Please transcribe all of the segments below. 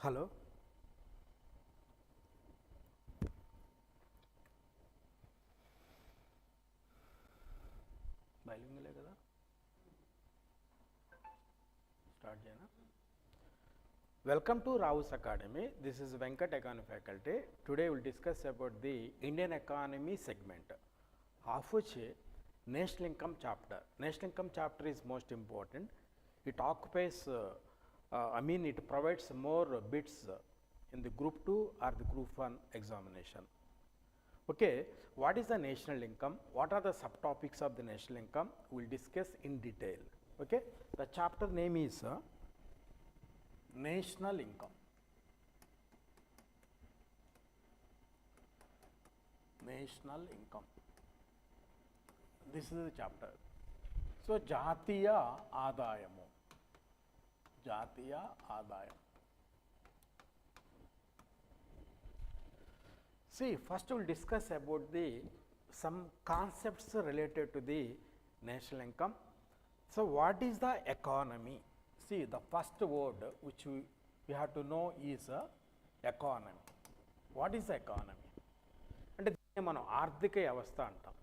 Hello బైలింగులే కదా start చేయనా Welcome to Raos Academy. This is Venkat Economy faculty. Today we will discuss about the Indian economy segment, of which national income chapter. National income chapter is most important. It occupies, it provides more bits in the group 2 or the group 1 examination. Okay, what is the national income? What are the subtopics of the national income? We will discuss in detail. Okay, the chapter name is national income. National income. This is the chapter. So, Jatiya Adayamu. Jatiya Adayam. See, first we will discuss about the some concepts related to the national income. So, what is the economy? See, the first word which we have to know is economy. What is the economy? And మనం ఆర్థిక వ్యవస్థ అంటాం.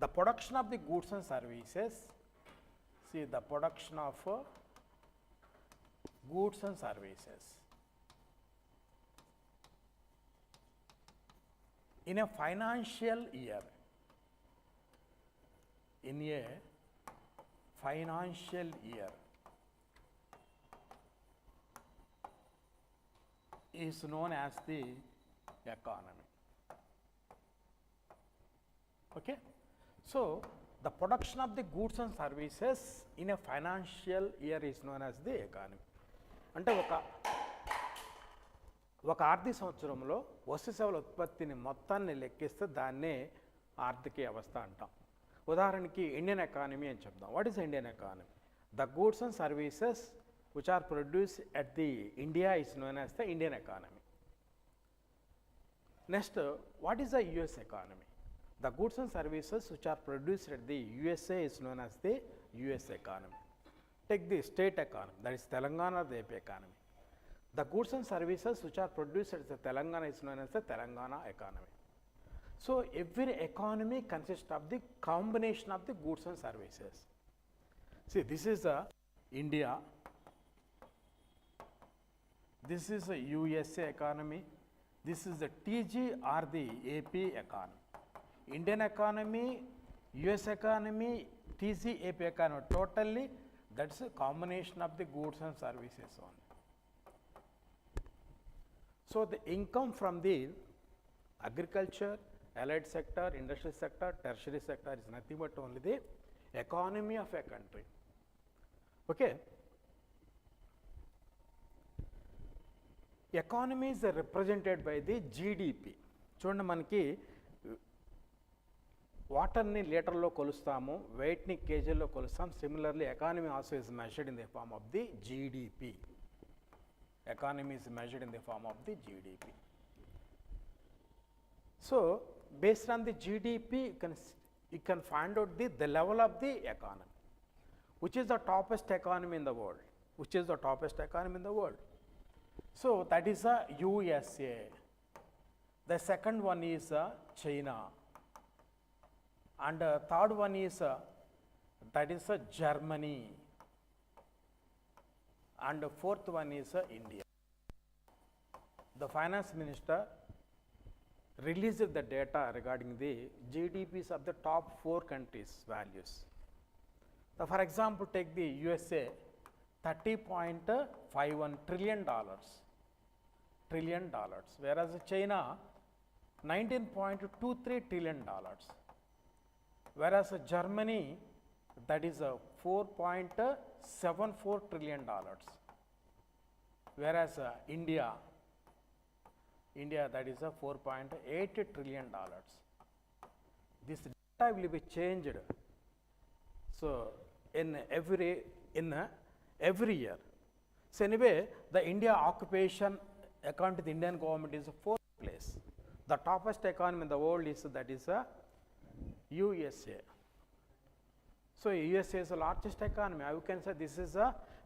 The production of the goods and services. See, the production of goods and services in a financial year. In a financial year is known as the economy. Okay. So, the production of the goods and services in a financial year is known as the economy. అంటే ఒక ఆర్థిక సంవత్సరంలో వస్తు సేవల ఉత్పత్తిని మొత్తాన్ని లెక్కిస్తే దాన్నే ఆర్థిక వ్యవస్థ అంటాం. ఉదాహరణకి ఇండియన్ ఎకానమీ అని చెప్దాం. What is Indian economy? The goods and services which are produced at the India is known as the Indian economy. Next, what is the US economy? The goods and services which are produced at the USA is known as the US economy. Take the state economy, that is Telangana, the AP economy. The goods and services which are produced at the Telangana is known as the Telangana economy. So, every economy consists of the combination of the goods and services. See, this is India. This is a USA economy. This is the TG or the AP economy. Indian economy, US economy, TG, AP economy. Totally, that's a combination of the goods and services only. So, the income from the agriculture, allied sector, industrial sector, tertiary sector is nothing but only the economy of a country. Okay. Economy is represented by the GDP. చూడండి, మనకి వాటర్ని లీటర్లో కొలుస్తాము, వెయిట్ని కేజీల్లో కొలుస్తాం. Similarly economy also is measured in the form of the GDP. Economy is measured in the form of the GDP. So, based on the GDP, you can find out the level of the economy. Which is the toppest economy in the world? Which is the toppest economy in the world? So, that is a USA. The second one is China. And third one is that is Germany. And fourth one is India. The finance minister released the data regarding the GDPs of the top 4 countries values. So, for example, take the USA, $30.51 trillion. Whereas China, $19.23 trillion. Whereas Germany, that is $4.74 trillion. Whereas India, that is $4.8 trillion. This data will be changed. So, in every year. So, anyway, the India occupation according to the Indian government is 4th place. The toppest economy in the world is USA. So, USA is the largest economy. You can say this is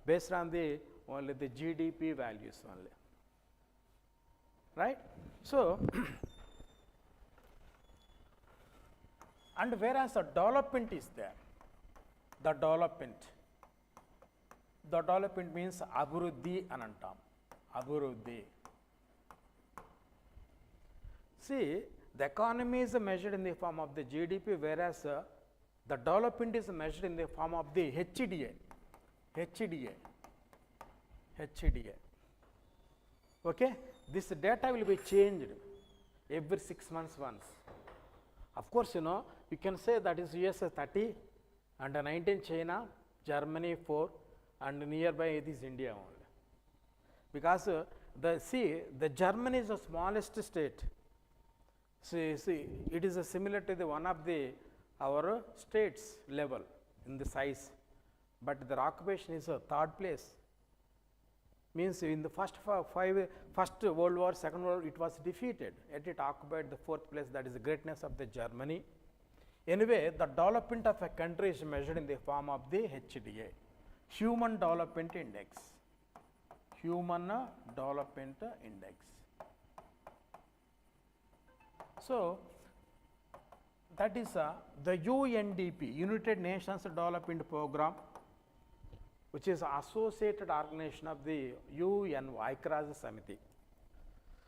based on the only the GDP values only. right? So, and whereas a development is there, the development means abhiruddhi అని అంటాం, abhiruddhi. See, the economy is measured in the form of the GDP, whereas the development is measured in the form of the HDA. Okay, this data will be changed every 6 months once. Of course, you know, you can say that is USA 30 and 19 China, Germany 4 and nearby it is India only. Because the Germany is the smallest state. See, it is similar to the one of the our states level in the size, but their occupation is a third place. Means in the first World War, Second World War, it was defeated, yet it occupied the fourth place. That is the greatness of the Germany. Anyway, the development of a country is measured in the form of the HDA, Human Development Index. Human Development Index. So, that is the UNDP, United Nations Development Program, which is associated organization of the UN Aikraj Samiti.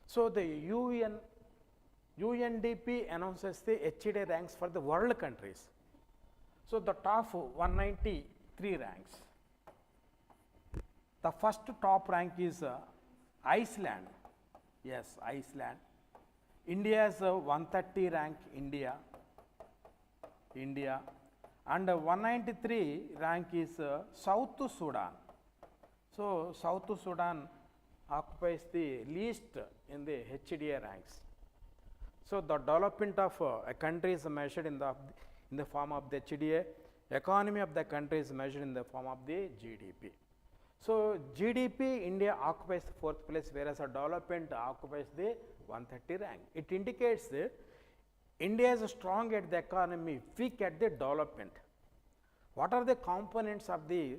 So, the UNDP announces the HDA ranks for the world countries. So, the top 193 ranks. The first top rank is Iceland. Yes, Iceland. India is 130 rank, India, and 193 rank is South Sudan. So, South Sudan occupies the least in the HDA ranks. So, the development of a country is measured in the form of the HDA, economy of the country is measured in the form of the GDP. So, GDP India occupies the fourth place, whereas development occupies the 130 rank. It indicates that India is strong at the economy, weak at the development. What are the components of the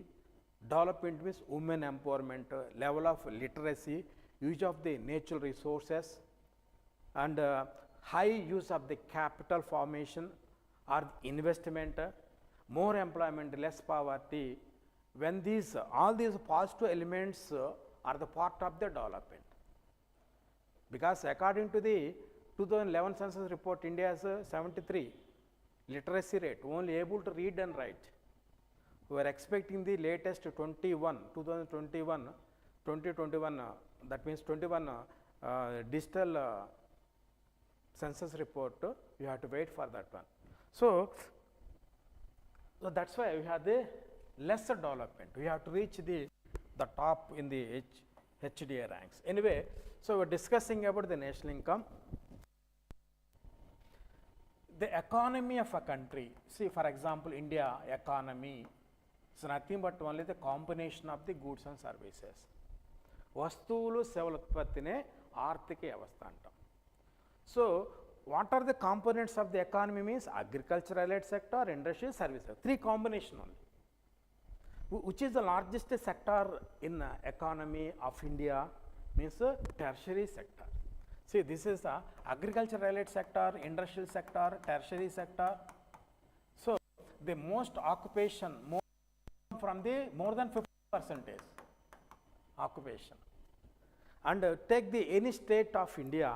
development? Means women empowerment, level of literacy, use of the natural resources, and high use of the capital formation or investment, more employment, less poverty. When all these positive elements are the part of the development. Because according to the 2011 census report, India has 73 literacy rate, only able to read and write. We are expecting the latest 2021, that means 21 digital census report, you have to wait for that one. So that's why we have the lesser development. We have to reach the top in the HDA ranks. Anyway, so we are discussing about the national income. The economy of a country, see for example, India economy is nothing but only the combination of the goods and services. వస్తువులు సేవల ఉత్పత్తినే ఆర్థిక వ్యవస్థ అంటాం. So, what are the components of the economy? Means agriculture related sector, industry, services. Three combination only. Which is the largest sector in economy of India? Means tertiary sector. See, this is the agriculture related sector, industrial sector, tertiary sector. So, the most occupation from the more than 50% occupation. And take the any state of India,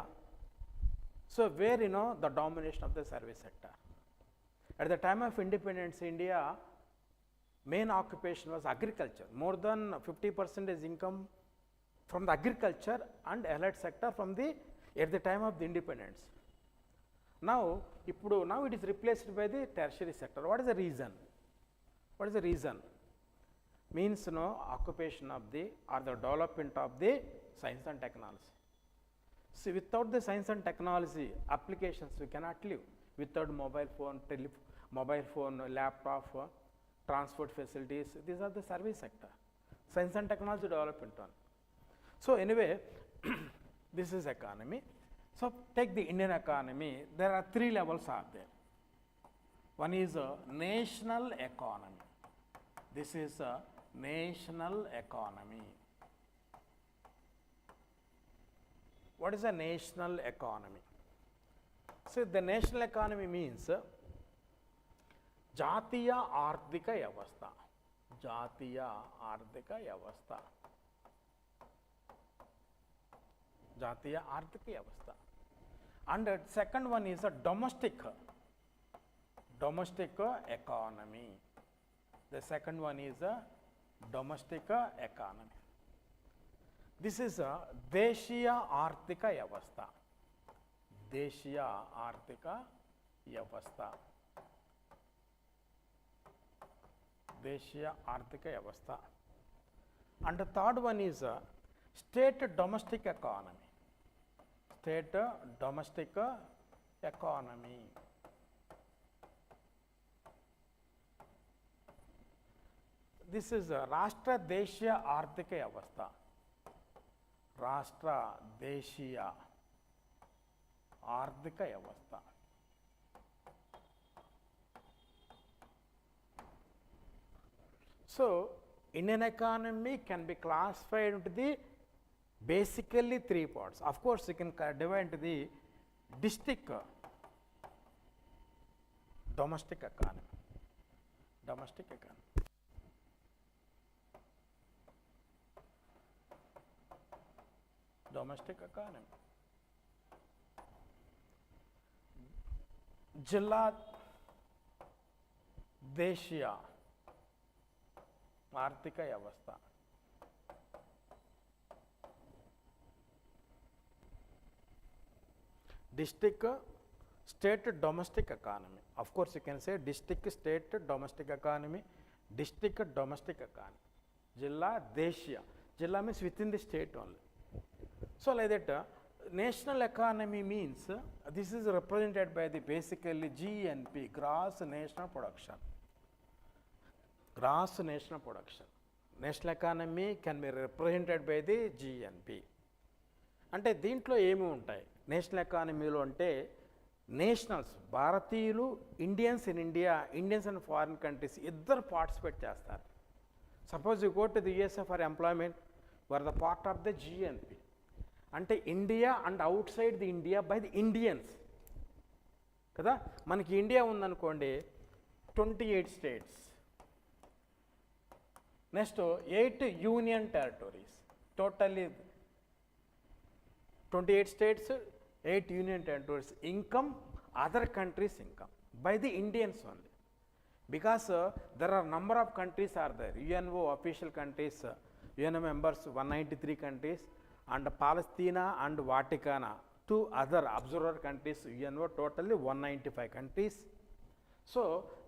so where the domination of the service sector. At the time of independence, India main occupation was agriculture. More than 50% is income from the agriculture and allied sector from the at the time of the independence. Now it is replaced by the tertiary sector. What is the reason? What is the reason? Means occupation of the or the development of the science and technology. See, without the science and technology applications, we cannot live. Without mobile phone, laptop, transport facilities, these are the service sector. Science and technology development one. So anyway, this is economy. So take the Indian economy. There are three levels are there. One is a national economy. This is a national economy. What is a national economy? So the national economy means జాతీయ ఆర్థిక వ్యవస్థ. జాతీయ ఆర్థిక వ్యవస్థ. జాతీయ ఆర్థిక వ్యవస్థ. And second one is a domestic economy. The second one is a domestic economy. This is a దేశీయ ఆర్థిక వ్యవస్థ. దేశీయ ఆర్థిక వ్యవస్థ. దేశీయ ఆర్థిక వ్యవస్థ. And the third one is a state domestic economy. State domestic economy. This is a రాష్ట్ర దేశీయ ఆర్థిక వ్యవస్థ. రాష్ట్ర దేశీయ ఆర్థిక వ్యవస్థ. So Indian economy can be classified into the basically three parts. Of course, you can divide into the district domestic economy. Domestic economy. Domestic economy. జిల్లా దేశీయ ఆర్థిక వ్యవస్థ. District state domestic economy. Of course, you can say district state domestic economy, district domestic economy. Jilla Deshiya. Jilla means within the state only. So like that, national economy means this is represented by the basically GNP, gross national production. Gross national production. National economy can be represented by the GNP. అంటే దీంట్లో ఏమి ఉంటాయి national ఎకానమీలో అంటే nationals భారతీయులు Indians in India Indians and foreign countries ఇద్దరు participate చేస్తారు. Suppose you go to the USA for employment were the part of the GNP. అంటే India and outside the India by the Indians కదా. మనకి India ఉందనుకోండి 28 states, next 8 union territories, totally 28 states, 8 union territories. Income, other countries' income by the Indians only. Because there are number of countries are there. UNO official countries, UNO members 193 countries, and Palestine and Vatican, 2 other observer countries, UNO totally 195 countries. So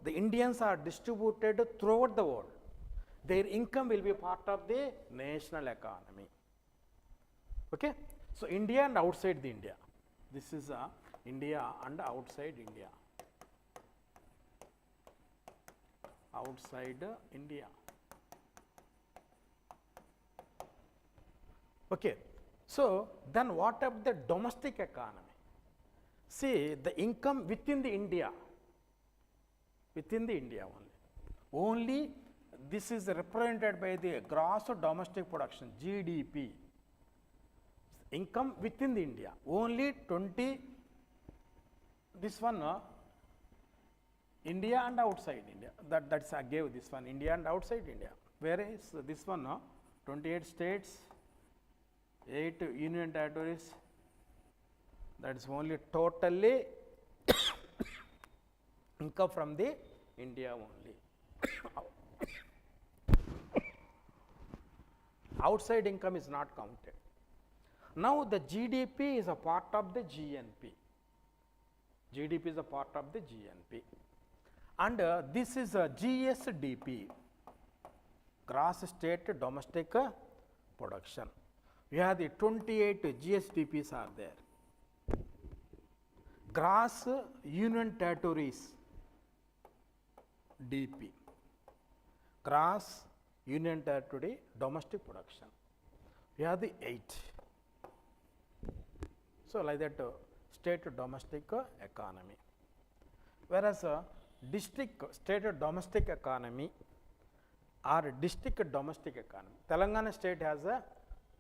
the Indians are distributed throughout the world. Their income will be part of the national economy. Okay. So India and outside the India. This is India and outside India. Outside India. Okay. So then what of the domestic economy? See the income within the India. Within the India only. Only this is represented by the gross domestic production, GDP. Income within the India only 20. This one India and outside India. That's I gave this one India and outside India. Whereas this one 28 states, 8 union territories. That is only totally income from the India only. Outside income is not counted. Now the GDP is a part of the GNP. GDP is a part of the GNP. And this is a GSDP, gross state domestic production. We have the 28 GSDPs are there. Gross union territories DP, gross union territory domestic production. We have the 8. So like that state domestic economy. Whereas district state domestic economy or district domestic economy. Telangana state has a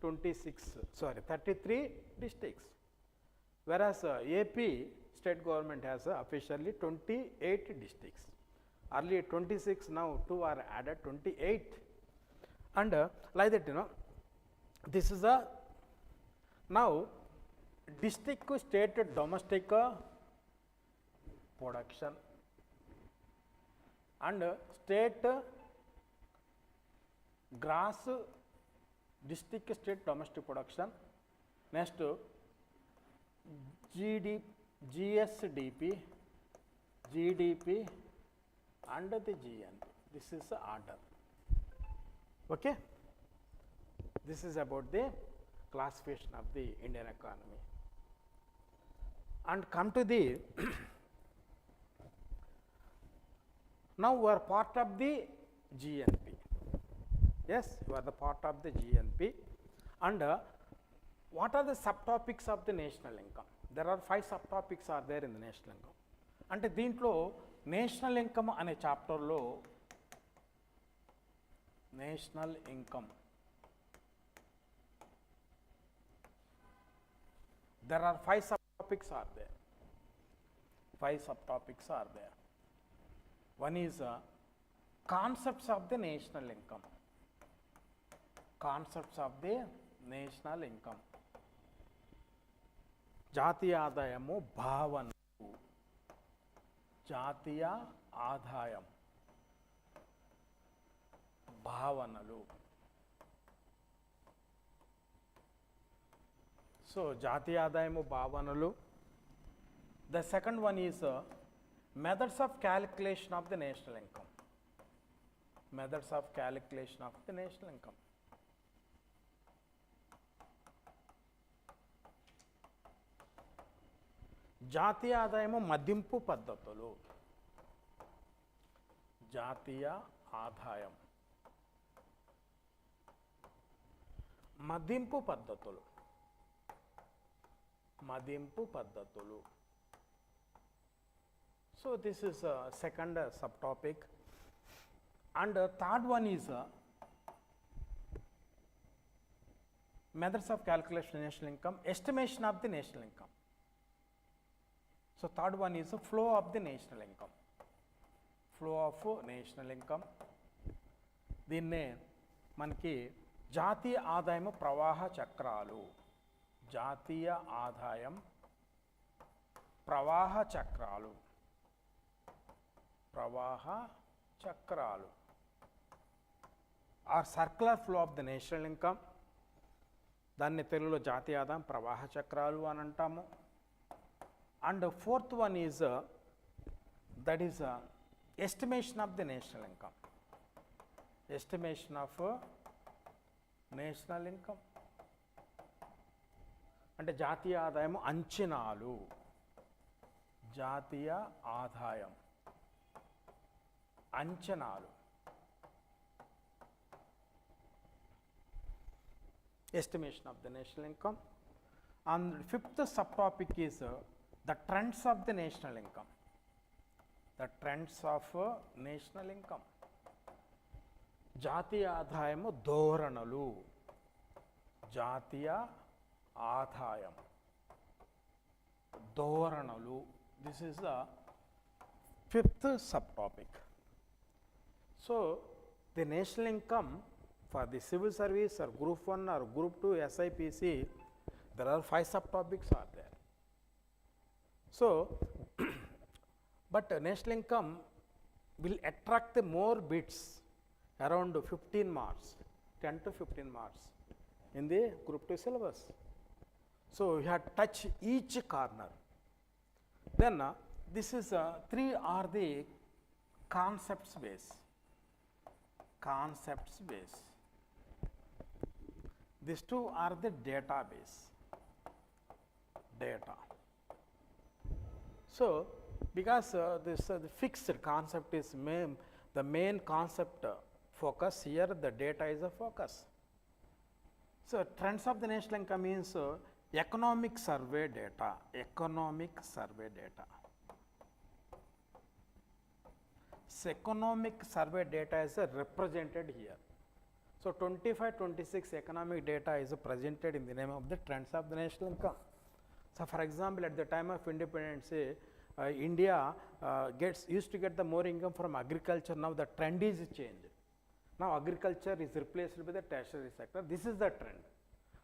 33 districts. Whereas AP state government has officially 28 districts. Earlier 26, now 2 are added, 28. And like that, this is a now district state domestic production and state gross district state domestic production. Next GSDP, GDP and the GNP. This is the order. Okay. This is about the classification of the Indian economy. And come to the now we are part of the GNP. Yes, you are the part of the GNP. And what are the subtopics of the national income? There are 5 subtopics are there in the national income. అంటే దీంట్లో national income అనే చాప్టర్లో national income there are 5 subtopics are there. 5 subtopics are there. One is concepts of the national income. Concepts of the national income. జాతీయ ఆదాయము భావనలు. జాతీయ ఆదాయం భావనలు. So జాతీయ ఆదాయము భావనలు. The second one is methods of calculation of the national income. Methods of calculation of the national income. జాతీయ ఆదాయము మదింపు పద్ధతులు. జాతీయ ఆదాయం మదింపు పద్ధతులు. మదింపు పద్ధతులు. So this is second subtopic. And third one is methods of calculation of national income, estimation of the national income. So third one is the flow of the national income. Flow of national income. దీన్నే మనకి జాతీయ ఆదాయము ప్రవాహ చక్రాలు. జాతీయ ఆదాయం ప్రవాహ చక్రాలు. ప్రవాహ చక్రాలు are circular flow of the national income. దాన్ని తెలుగులో జాతీయ ఆదాయం ప్రవాహ చక్రాలు అని అంటాము. And the fourth one is that is estimation of the national income. Estimation of national income. అంటే జాతీయ ఆదాయము అంచనాలు. జాతీయ ఆదాయం అంచనాలు. Estimation of the national income. And fifth subtopic is the trends of the national income. The trends of national income. జాతీయ ఆదాయము ధోరణులు. జాతీయ ఆదాయం ధోరణులు. This is the fifth subtopic. So the national income for the civil service or group 1 or group 2 SIPC, there are 5 subtopics are there. So but national income will attract the more bits, around 15 marks, 10 to 15 marks in the group 2 syllabus. So you have to touch each corner. Then this is 3 are the concepts base. Concepts base. These 2 are the database. Data. So because this the fixed concept is the main concept focus here, the data is a focus. So trends of the national income means economic survey data. Economic survey data. So economic survey data is represented here. So 25-26 economic data is presented in the name of the trends of the national income. So for example, at the time of independence, India used to get the more income from agriculture. Now the trend is changed. Now agriculture is replaced by the tertiary sector. This is the trend.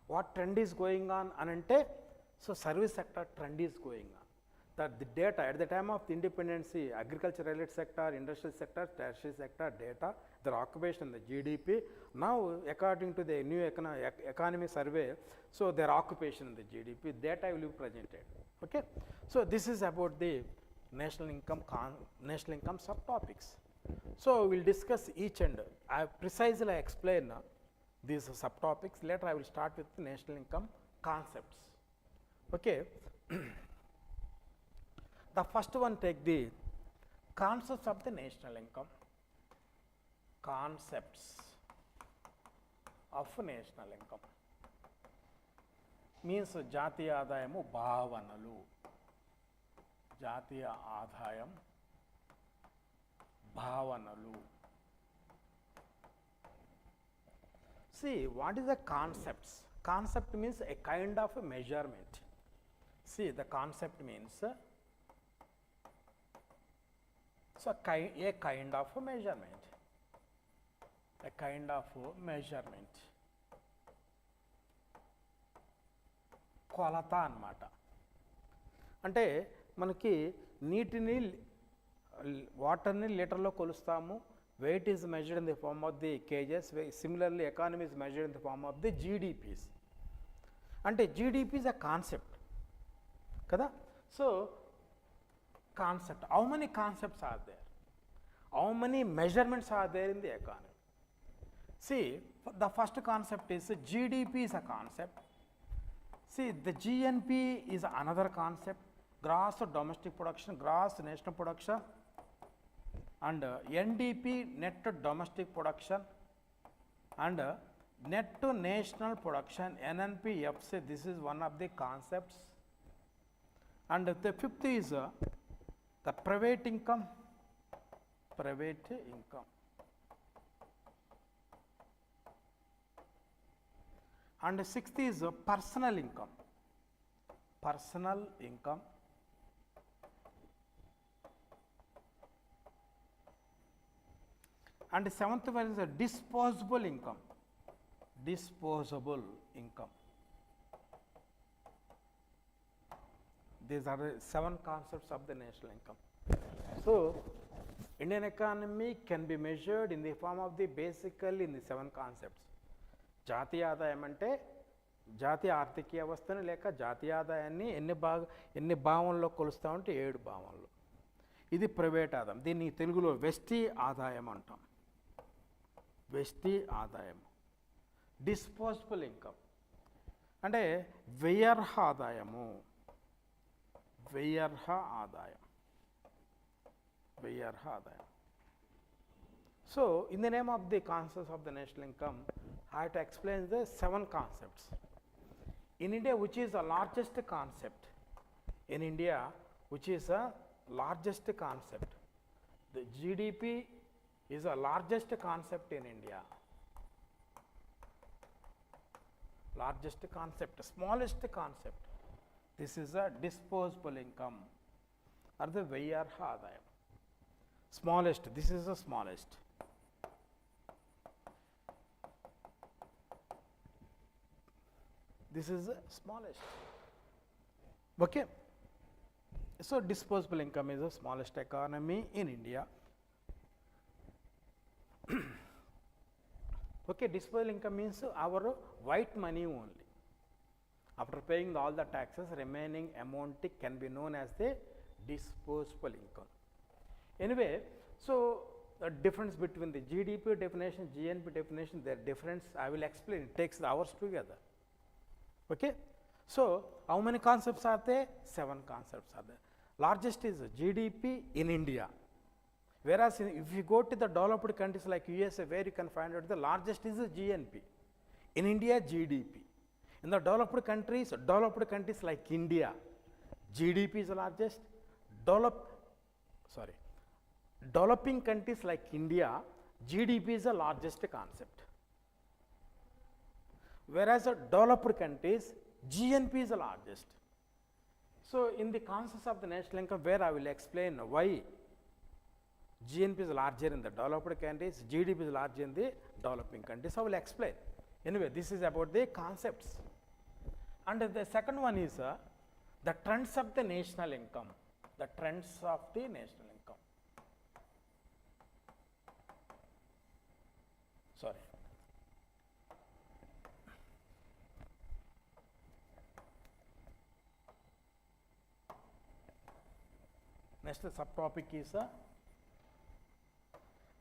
What trend is going on anante? So service sector trend is going on. That the data at the time of the independence, agriculture related sector, industrial sector, tertiary sector data, their occupation, the GDP. Now according to the new economy survey, so their occupation in the GDP data will be presented. Okay. So this is about the national income subtopics. So we will discuss each and I precisely explain these subtopics. Later I will start with the national income concepts. Okay. The first one, take the concepts of the national income. Concepts of national income means jatiya ఆదాయము భావనలు. జాతీయ ఆదాయం భావనలు. See, what is the concepts? Concept means a kind of a measurement. See, the concept means so a kind of a measurement. A kind of measurement. కొలత అన్నమాట. అంటే మనకి నీటిని వాటర్ని లీటర్లో కొలుస్తాము. Weight is measured in the form of the kgs. Similarly, economy is measured in the form of the GDPs. అంటే GDP is a concept. Kada? So, concept. How many concepts are there? How many measurements are there in the economy? See, the first concept is GDP is a concept. See, the GNP is another concept. Gross domestic production, gross national production, and NDP, net domestic production, and net national production, NNPFC. This is one of the concepts. And the fifth is the private income. Private income. And the sixth is personal income. Personal income. And the seventh one is a disposable income. Disposable income. These are the 7 concepts of the national income. So, Indian economy can be measured in the form of the basically in the 7 concepts. జాతీయ ఆదాయం అంటే జాతీయ ఆర్థిక వ్యవస్థను లేక జాతీయ ఆదాయాన్ని ఎన్ని భావంలో కొలుస్తామంటే 7 భావంలో. ఇది ప్రైవేట్ ఆదాయం. దీన్ని తెలుగులో వెస్టీ ఆదాయం అంటాం. వెస్టీ ఆదాయం. డిస్పోజబుల్ ఇన్కమ్ అంటే వ్యయర్హ ఆదాయము. వ్యయర్హ ఆదాయం. వ్యయర్హ ఆదాయం. So, in the name of the concepts of the national income, I have to explain the 7 concepts. In India, which is the largest concept? In India, which is the largest concept? The GDP is the largest concept in India. Largest concept, smallest concept. This is a disposable income or the Vyarha Adayam. Smallest, this is the smallest. This is the smallest. Okay. So, disposable income is the smallest economy in India. Okay, disposable income means our white money only. After paying all the taxes, remaining amount can be known as the disposable income. Anyway, so the difference between the GDP definition, GNP definition, their difference I will explain. It takes hours together. Okay. So, how many concepts are there? 7 concepts are there. Largest is GDP in India. Whereas, if you go to the developed countries like USA, where you can find out the largest is the GNP. In India, GDP. In the developed countries like India, GDP is the largest. Developing countries like India, GDP is the largest concept. whereas developed countries, GNP is the largest. So in the concept of the national income, where I will explain why GNP is larger in the developed countries, GDP is larger in the developing countries, I will explain. Anyway, this is about the concepts. And the second one is the trends of the national income. The trends of the national income. Sorry. Next subtopic is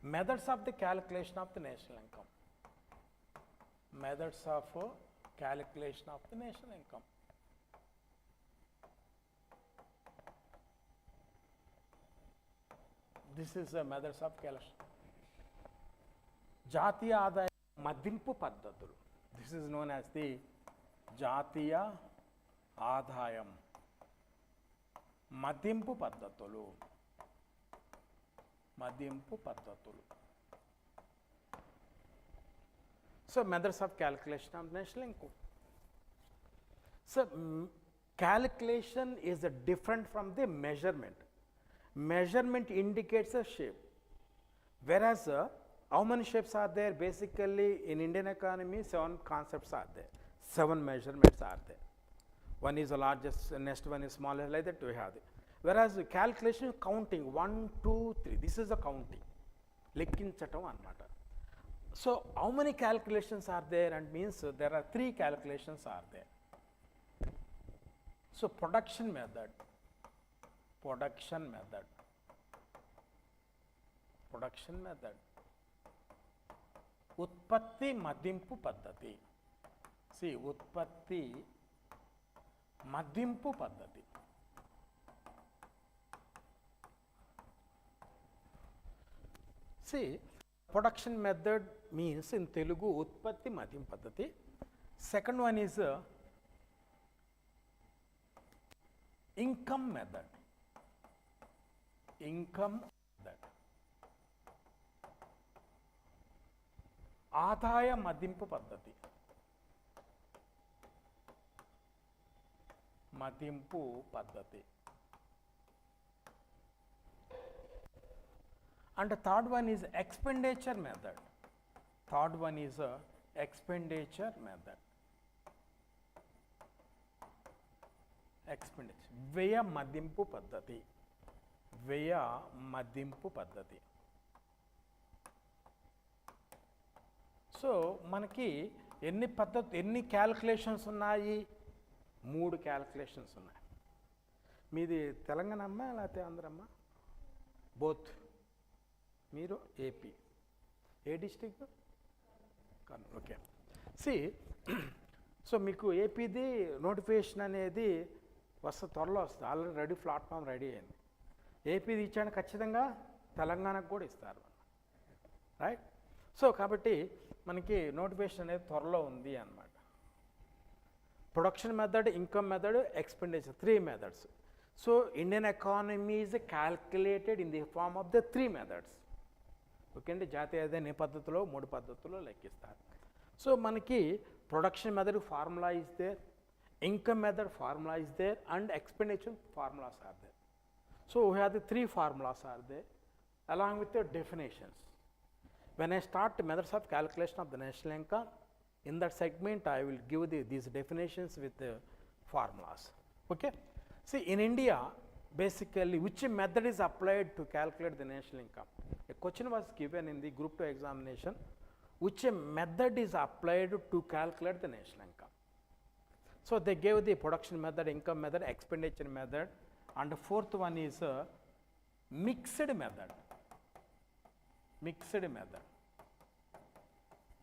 methods of the calculation of the national income. Methods of calculation of the national income. This is a methods of calculation. Jatiya Adaya Madimpu Paddhatulu. This is known as the Jatiya Adayam Madimpu Paddhatulu. Madimpu Paddhatulu. So methods of calculation of national income. So calculation is different from the measurement. Measurement indicates a shape, whereas how many shapes are there? Basically in Indian economy 7 concepts are there, 7 measurements are there. One is the largest, next one is smaller, like that we have it. Whereas calculation counting 1, 2, 3, this is a counting, lekkinchatam anamata. So how many calculations are there? And means there are 3 calculations are there. So production method, Utpatti Madimpu Paddhati. See, Utpatti Madimpu Paddhati. See, production method means in Telugu Utpatti Madimpu Paddhati. Second one is income method. Adaya Madimpu Paddhati. And the third one is expenditure method. Expenditure. Vaya Madimpu Paddhati. So manaki ఎన్ని calculations ఉన్నాయి? 3 calculations ఉన్నాయి. మీది తెలంగాణ అమ్మా లేకపోతే ఆంధ్ర అమ్మా? Both. మీరు AP. ఏ district? Okay. C so మీకు ఏపీది notification అనేది త్వరలో వస్తుంది. ఆల్రెడీ రెడీ, ప్లాట్ఫామ్ రెడీ అయింది. ఏపీది ఇచ్చాను, ఖచ్చితంగా తెలంగాణకు కూడా ఇస్తారు, రైట్? సో కాబట్టి మనకి నోటిఫికేషన్ అనేది త్వరలో ఉంది అన్నమాట. Production method, income method, expenditure, 3 methods. So Indian economy is calculated in the form of the 3 methods. Okay అండి. జాతీయ ఆదాయ పద్ధతిలో 3 పద్ధతుల్లో లెక్కిస్తారు. సో మనకి production method formula is there, income method formula is there, and expenditure formulas are there. So we have the 3 formulas are there along with the definitions. When I start the methods of calculation of the national income, in that segment I will give these definitions with the formulas. Okay. See, in India basically which method is applied to calculate the national income? A question was given in the group 2 examination, which method is applied to calculate the national income. So they gave the production method, income method, expenditure method, and the 4th one is mixed method.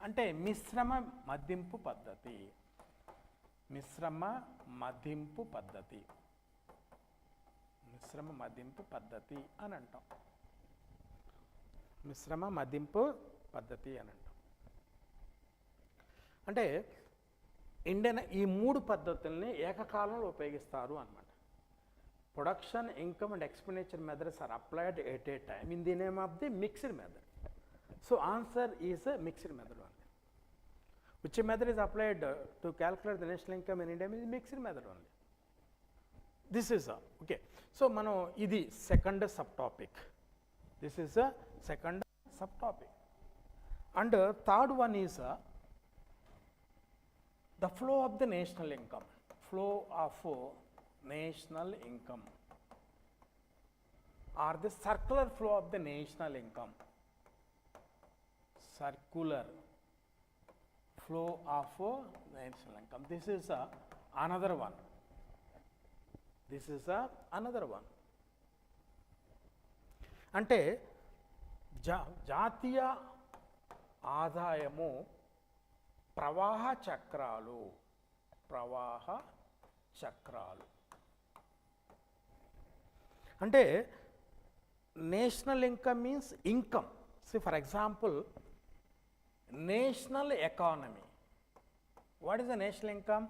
అంటే మిశ్రమ మదింపు పద్ధతి. అని అంటాం. మిశ్రమ మదింపు పద్ధతి అని అంటాం. అంటే ఇండియన్ ఈ 3 పద్ధతుల్ని ఏకకాలంలో ఉపయోగిస్తారు అన్నమాట. Production, income and expenditure methods are applied at a time in the name of the mixed method. So answer is a mixed method only. Which method is applied to calculate the national income in India is mixed method only. This is okay. So, mano idi second subtopic. This is a second subtopic. And third one is the flow of the national income. Flow of national income, or the circular flow of the national income. Circular flow of national income. This is another one. This is another one. అంటే జాతీయ ఆదాయము ప్రవాహ చక్రాలు. అంటే national income means income. See, for example, national economy. What is the national income?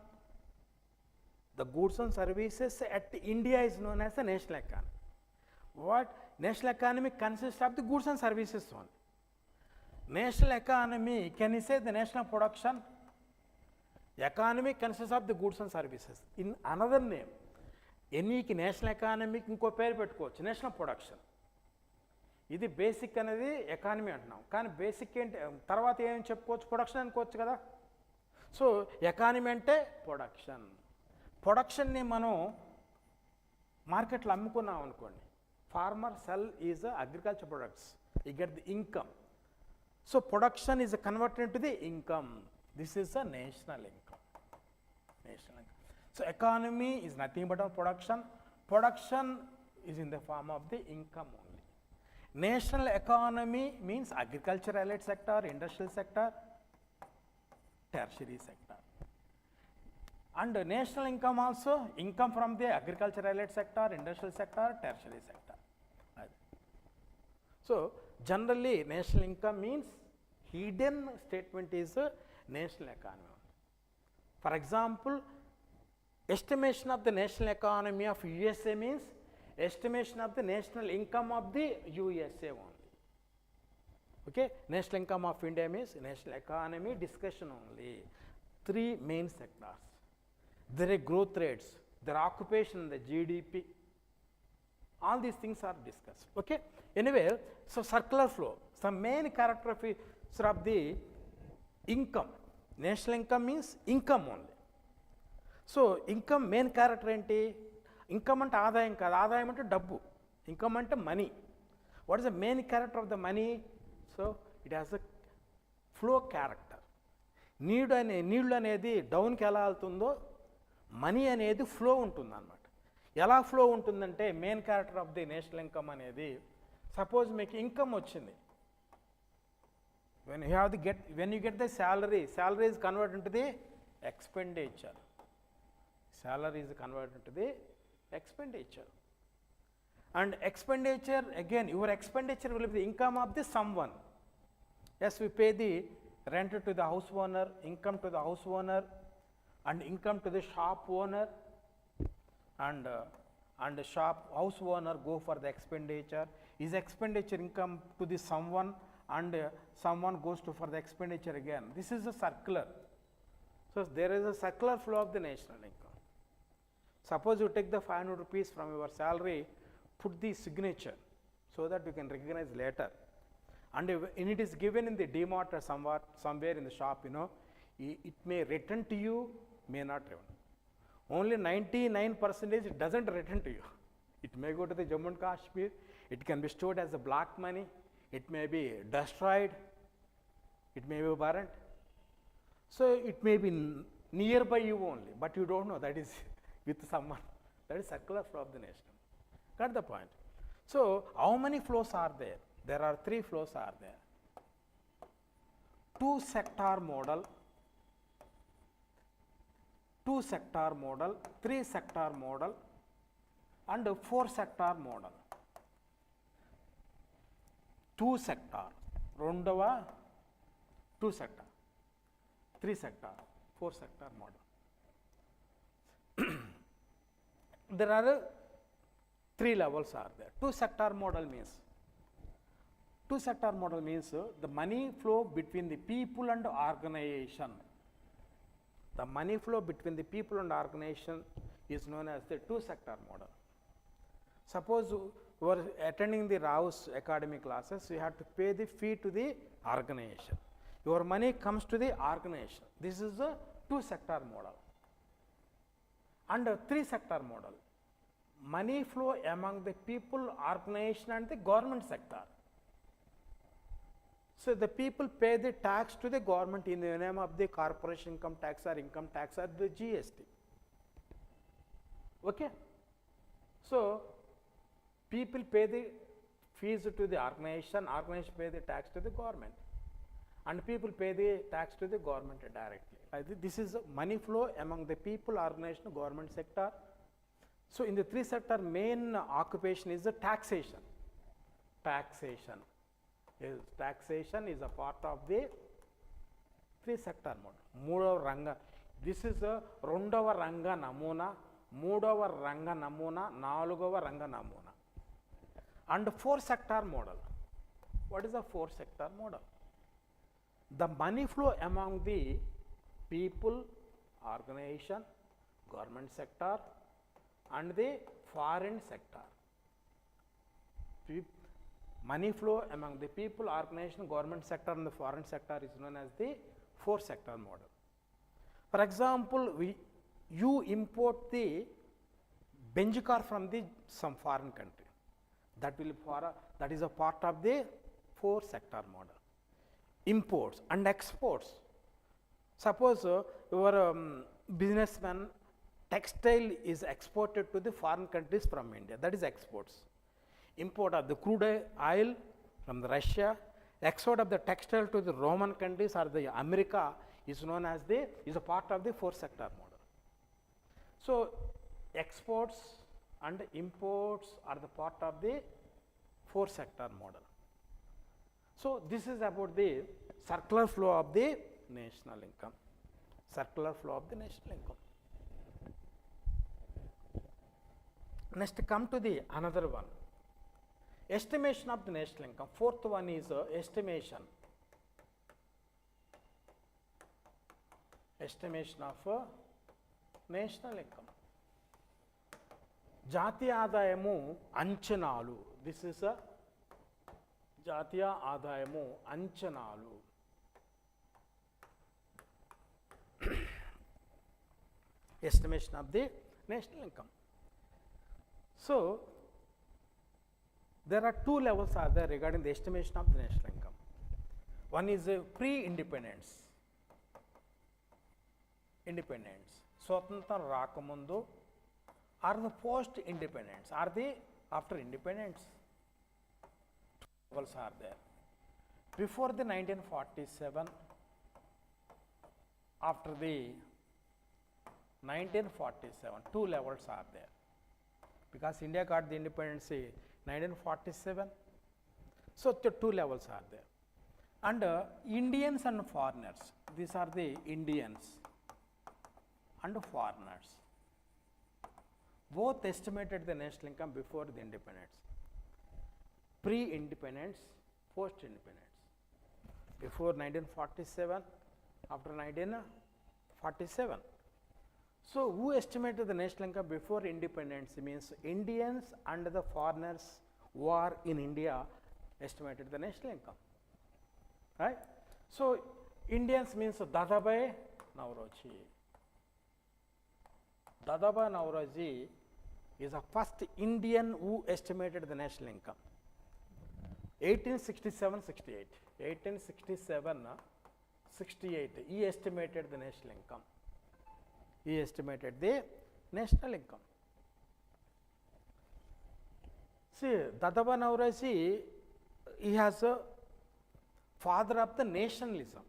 The goods and services at India is known as the national economy. What national economy consists of the goods and services only. National economy, can you say the national production? Economy consists of the goods and services. In another name, ఎనీకి national ఎకానమీకి ఇంకో పేరు పెట్టుకోవచ్చు, national production. ఇది basic అనేది economy అంటున్నాం, కానీ basic ఏంటి తర్వాత ఏం చెప్పుకోవచ్చు, ప్రొడక్షన్ అనుకోవచ్చు కదా. సో ఎకానమీ అంటే ప్రొడక్షన్. ప్రొడక్షన్ని మనం మార్కెట్లో అమ్ముకున్నాం అనుకోండి, farmer sell is agriculture products, you get the income. So production is converted to the income. This is a national income. National income. So economy is nothing but a production. Production is in the form of the income only. National economy means agriculture related sector, industrial sector, tertiary sector. And national income also, income from the agriculture related sector, industrial sector, tertiary sector. So generally national income means hidden statement is national economy. For example, estimation of the national economy of USA means estimation of the national income of the USA only. Okay, national income of India means national economy discussion only. Three main sectors. There are growth rates, there are occupation, the GDP. All these things are discussed. Okay. Anyway, so circular flow. Some main characteristics of the income. National income means income only. So income main character ఏంటి? Income అంటే ఆదాయం కాదు, ఆదాయం అంటే డబ్బు, income అంటే money. What is the main character of the money? So it has a flow character. నీళ్ళు అనేది డౌన్కి ఎలా వెళ్తుందో మనీ అనేది ఫ్లో ఉంటుంది అన్నమాట. ఎలా ఫ్లో ఉంటుందంటే main character of the national income అనేది, సపోజ్ మీకు ఇన్కమ్ వచ్చింది, when you get the salary is converted into the expenditure. Salary is converted to the expenditure. And expenditure, again, your expenditure will be the income of the someone. Yes, we pay the rent to the house owner, income to the house owner, and income to the shop owner, and the house owner go for the expenditure. Is expenditure income to the someone, and someone goes to for the expenditure again. This is a circular. So there is a circular flow of the national income. Suppose you take the 500 rupees from your salary, put the signature so that you can recognize later, and it is given in the DMart or somewhere in the shop, it may return to you, may not return. Only 99% it doesn't return to you. It may go to the Jammu and Kashmir, it can be stored as a black money, it may be destroyed, it may be burned. So it may be nearby you only, but you don't know that is with someone. That is circular flow of the nation. Got the point? So how many flows are there? There are 3 flows are there. 2 sector model, 3 sector model, and 4 sector model. 2 sector, రెండవ 2 sector, 3 sector, 4 sector model. There are 3 levels are there. 2 sector model means the money flow between the people and organization. The money flow between the people and organization is known as the two-sector model. Suppose you are attending the Raos Academy classes, you have to pay the fee to the organization. Your money comes to the organization. This is a two-sector model. And a three-sector model. Money flow among the people, organization and the government sector. So the people pay the tax to the government in the name of the corporation income tax or the GST. Okay? So people pay the fees to the organization pay the tax to the government, and people pay the tax to the government directly. This is money flow among the people, organization, government sector. So in the three sector, main occupation is the taxation. Taxation is a part of the three sector model. Moodava ranga. This is a rondava ranga namuna, moodava ranga namuna, nalugava ranga namuna. And four sector model. What is a four sector model? The money flow among the people, organization, government sector and the foreign sector. Money flow among the people, organization, government sector and the foreign sector is known as the four sector model. For example, you import the Benz car from some foreign country. That is a part of the four sector model. Imports and exports. Suppose your businessman textile is exported to the foreign countries from India. That is exports. Import of the crude oil from the Russia, export of the textile to the Roman countries or the America is known as is a part of the four sector model. So exports and imports are the part of the four sector model. So this is about the circular flow of the national income. Circular flow of the national income. Next come to the another one. Estimation of the national income. Fourth one is estimation. Estimation of national income. Jatiya Adayamu Anchanalu. This is a Jatiya Adayamu Anchanalu. Estimation of the national income. So there are two levels are there regarding the estimation of the national income. One is pre-independence. Independence. Swatantra Rakamundu or the post-independence. Are they after independence? Two levels are there. Before the 1947, after the 1947, two levels are there. Because India got the independence in 1947, so the two levels are there. And Indians and foreigners, these are the Indians and foreigners. Both estimated the national income before the independence. Pre-independence, post-independence. Before 1947, after 1947. So who estimated the national income before independence? Means Indians and the foreigners who are in India estimated the national income. Right? So Indians means Dadabhai Naoroji. Dadabhai Naoroji is the first Indian who estimated the national income. 1867-68. 1867-68. He estimated the national income. He estimated the national income. See, Dadabhai Naoroji, he has a father of the nationalism,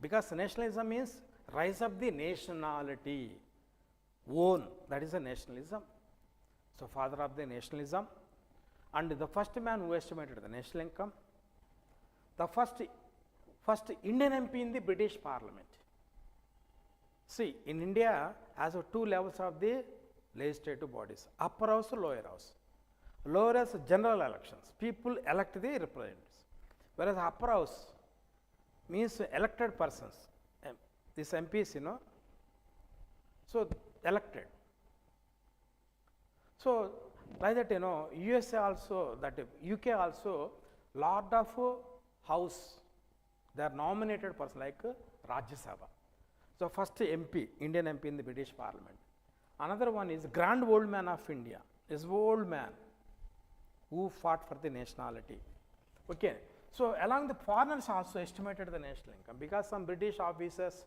because nationalism means rise of the nationality, own, that is a nationalism. So father of the nationalism, and the first man who estimated the national income, the first Indian MP in the British Parliament. See, in India, has two levels of the legislative bodies, upper house, lower house. Lower house, general elections, people elect the representatives, whereas upper house means elected persons. These MPs, So elected. So like that, USA also, that UK also, lot of house, they are nominated person like Rajya Sabha. So first MP, Indian MP in the British Parliament. Another one is Grand Old Man of India, is old man who fought for the nationality. Okay. So along the foreigners also estimated the national income, because some British officers,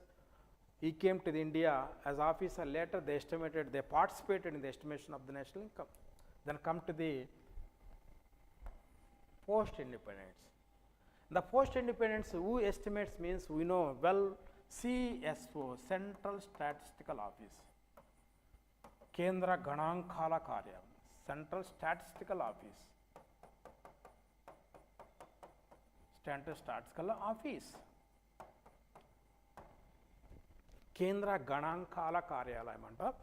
he came to the India as officer, later they estimated, they participated in the estimation of the national income. Then come to the post-independence. The post-independence, who estimates means we know well, CSO, Central Statistical Office, Kendra Ganankala Karya, Central Statistical Office, Central Statistical Office, Kendra Ganankala Karyalayam,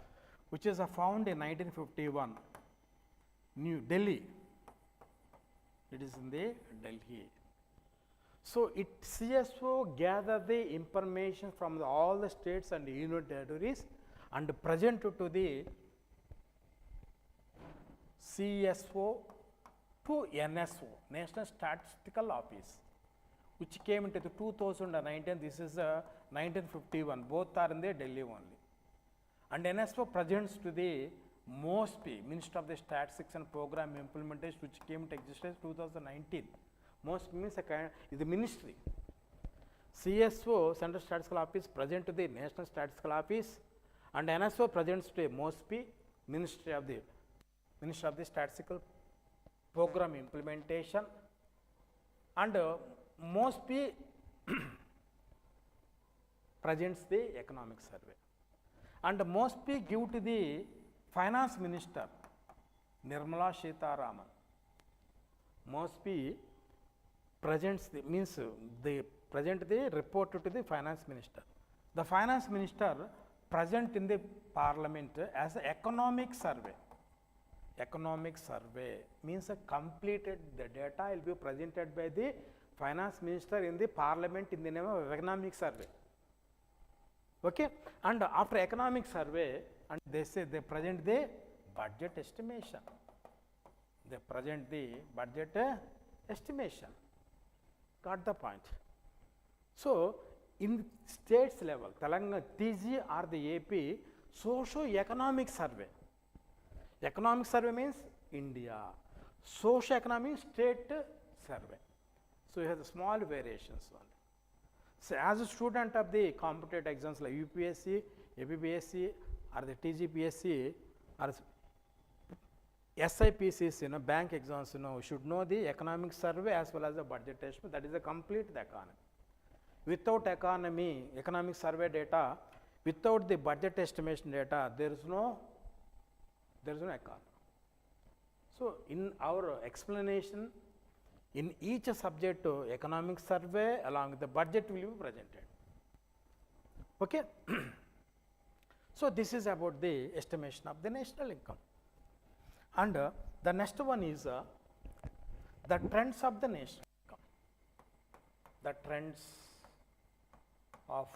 which is found in 1951, New Delhi. It is in the Delhi. So it CSO gather the information from all the states and union territories and present to the CSO to NSO, National Statistical Office, which came into the 2019. This is 1951. Both are in the Delhi only. And NSO presents to the MOSPI, Minister of the Statistics and Program Implementation, which came into existence 2019. MOSPI means is the ministry. CSO, Central Statistical Office, present to the National Statistical Office, and NSO presents to MOSPI, Ministry of the Statistical Program Implementation, and MOSPI presents the Economic Survey, and MOSPI give to the Finance Minister Nirmala Sitharaman. MOSPI presents the means they present the report to the Finance Minister. The Finance Minister present in the Parliament as an economic survey. Economic survey means completed, the data will be presented by the Finance Minister in the Parliament in the name of economic survey. Okay, and after economic survey, and they say they present the budget estimation. They present the budget estimation. Got the point? So in states level, Telangana, TG or the AP, socio-economic survey. Economic survey means India. Socio-economic state survey. So you have the small variations only. So as a student of the competitive exams like UPSC, APPSC, or the Tgpsc, or SIPCs, bank exams, you should know the economic survey as well as the budget estimate. That is a complete the economy. Without economic survey data, without the budget estimation data, there is no economy. So in our explanation, in each subject, economic survey along with the budget will be presented. Okay. So this is about the estimation of the national income. And the next one is the trends of the national income. The trends of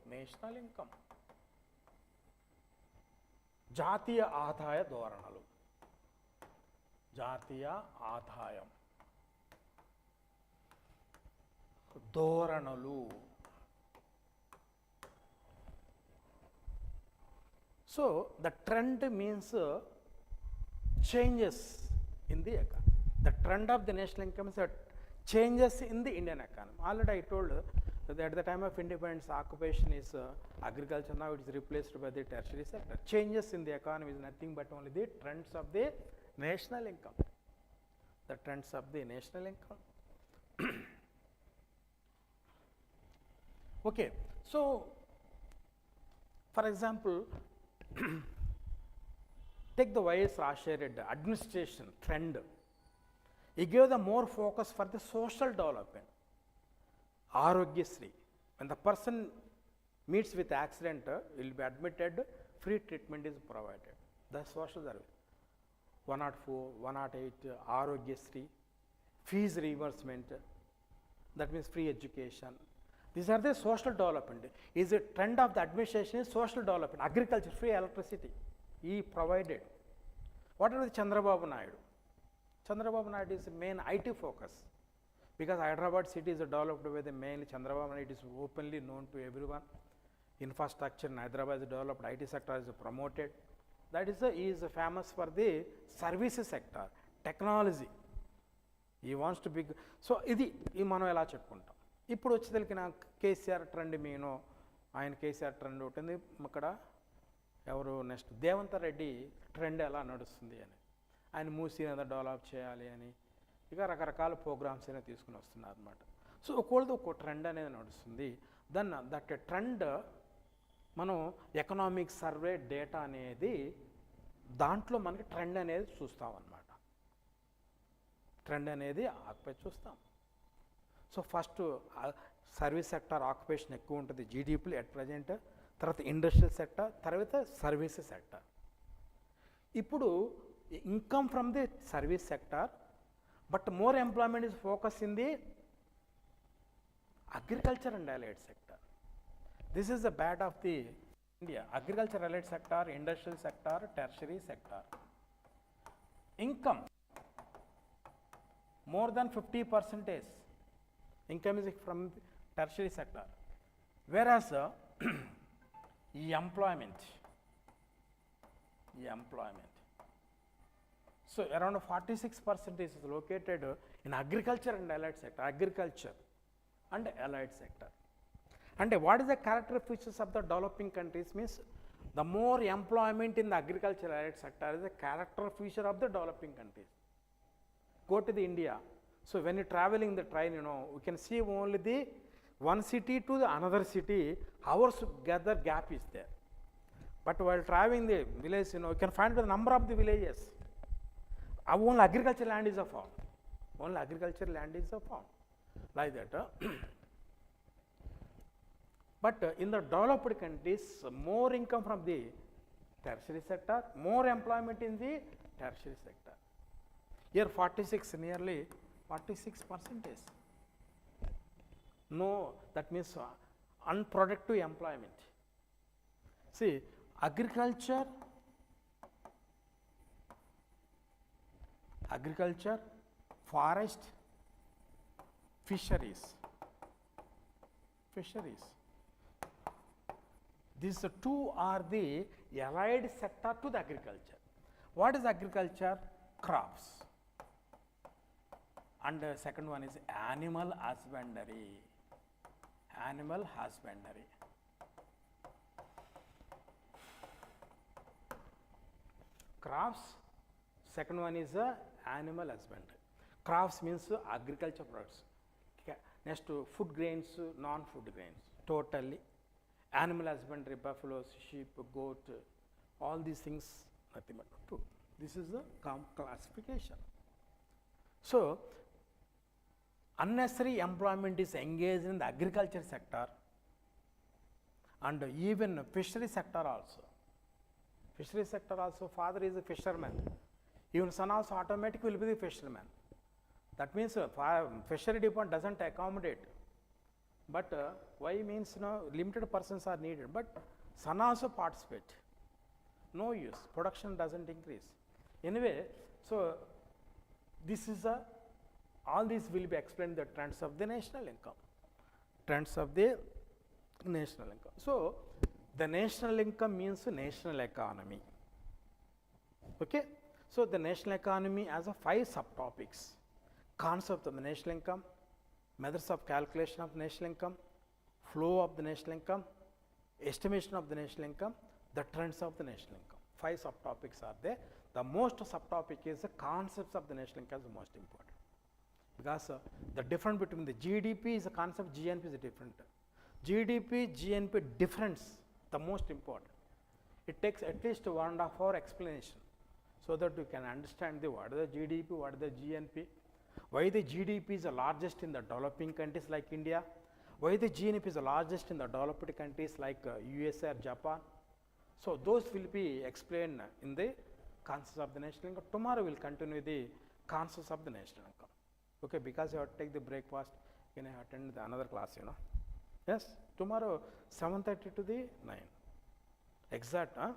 national income. జాతీయ ఆదాయ ధోరణులు. జాతీయ ఆదాయం ధోరణులు. So the trend means changes in the economy. The trend of the national income is changes in the Indian economy. Already I told that at the time of independence, occupation is agriculture. Now it is replaced by the tertiary sector. Changes in the economy is nothing but only the trends of the national income. The trends of the national income. Okay, so for example, take the YS Ashered administration trend. He gave the more focus for the social development. Arogyasri, when the person meets with accident, will be admitted, free treatment is provided. The social service. 104, 108, Arogyasri, fees reimbursement, that means free education. These are the social development. Is a trend of the administration is social development. Agriculture, free electricity, he provided. What about Chandrababu Naidu? Chandrababu Naidu is the main IT focus. Because Hyderabad city is developed with the mainly Chandrababu Naidu is openly known to everyone. Infrastructure in Hyderabad is developed, IT sector is promoted. That is, he is famous for the services sector, technology. He wants to be. So, ఇది మనం ఎలా చెప్పుకుంటాం. ఇప్పుడు వచ్చేసరికి నాకు KCR trend మీను ఆయన KCR trend ఉంటుంది ఇక్కడ ఎవరు నెక్స్ట్ దేవంత్ రెడ్డి ట్రెండ్ ఎలా నడుస్తుంది అని ఆయన మూసీ ఏదో డెవలప్ చేయాలి అని ఇక రకరకాల ప్రోగ్రామ్స్ అయినా తీసుకుని వస్తున్నారు అనమాట. సో ఒక్కొక్కది ఒక్కో ట్రెండ్ అనేది నడుస్తుంది. దట్ ట్రెండ్ మనం ఎకనామిక్ సర్వే డేటా అనేది దాంట్లో మనకి ట్రెండ్ అనేది చూస్తాం అన్నమాట. ట్రెండ్ అనేది ఆక్యుపై చూస్తాం. So first service sector occupation ఎక్కువ ఉంటుంది జీడిపిలో ఎట్ ప్రజెంట్, తర్వాత ఇండస్ట్రియల్ సెక్టర్, తర్వాత సర్వీసెస్ సెక్టర్. ఇప్పుడు income from the service sector, but more employment is focus in the agriculture and allied sector. This is the bad of the India. Agriculture, allied sector, industrial sector, tertiary sector. Income more than 50% income is from tertiary sector, whereas employment. So around 46% is located in agriculture and allied sector. Agriculture and allied sector. And what is the character features of the developing countries means the more employment in the agriculture allied sector is a character feature of the developing countries. Go to the India. So when you're traveling the train, we can see only the one city to the another city, hours gather gap is there. But while traveling the village, you can find the number of the villages. Only agricultural land is found. Only agricultural land is found. Like that. But in the developed countries, more income from the tertiary sector, more employment in the tertiary sector. Here 46, nearly 46%. No, that means unproductive employment. See, agriculture, forest, fisheries. These two are the allied sector to the agriculture. What is agriculture? Crops. And the second one is animal husbandry. Crops. Second one is animal husbandry. Crops means agriculture products. Next to food grains, non-food grains. Totally. Animal husbandry, buffaloes, sheep, goat, all these things, nothing but two. This is the classification. So, unnecessary employment is engaged in the agriculture sector and even fishery sector also. Father is a fisherman. Even son also automatically will be the fisherman. That means fishery department doesn't accommodate. But why means limited persons are needed, but son also participate. No use, production doesn't increase. Anyway, so this is all these will be explained the trends of the national income. So the national income means national economy. Okay, so the national economy has 5 subtopics: concept of the national income, methods of calculation of national income, flow of the national income, estimation of the national income, the trends of the national income. 5 subtopics are there. The most subtopic is the concepts of the national income is the most important, because the difference between the GDP is a concept, GNP is different. GDP, GNP difference, the most important. It takes at least 1.5 hour explanation so that you can understand what is the GDP, what is the GNP, why the GDP is the largest in the developing countries like India, why the GNP is the largest in the developed countries like USA or Japan. So those will be explained in the concepts of the national income. Tomorrow we will continue the concepts of the national income. Okay, because you have to take the breakfast, you can attend the another class, Yes, tomorrow 7:30 to the 9. Exact, huh?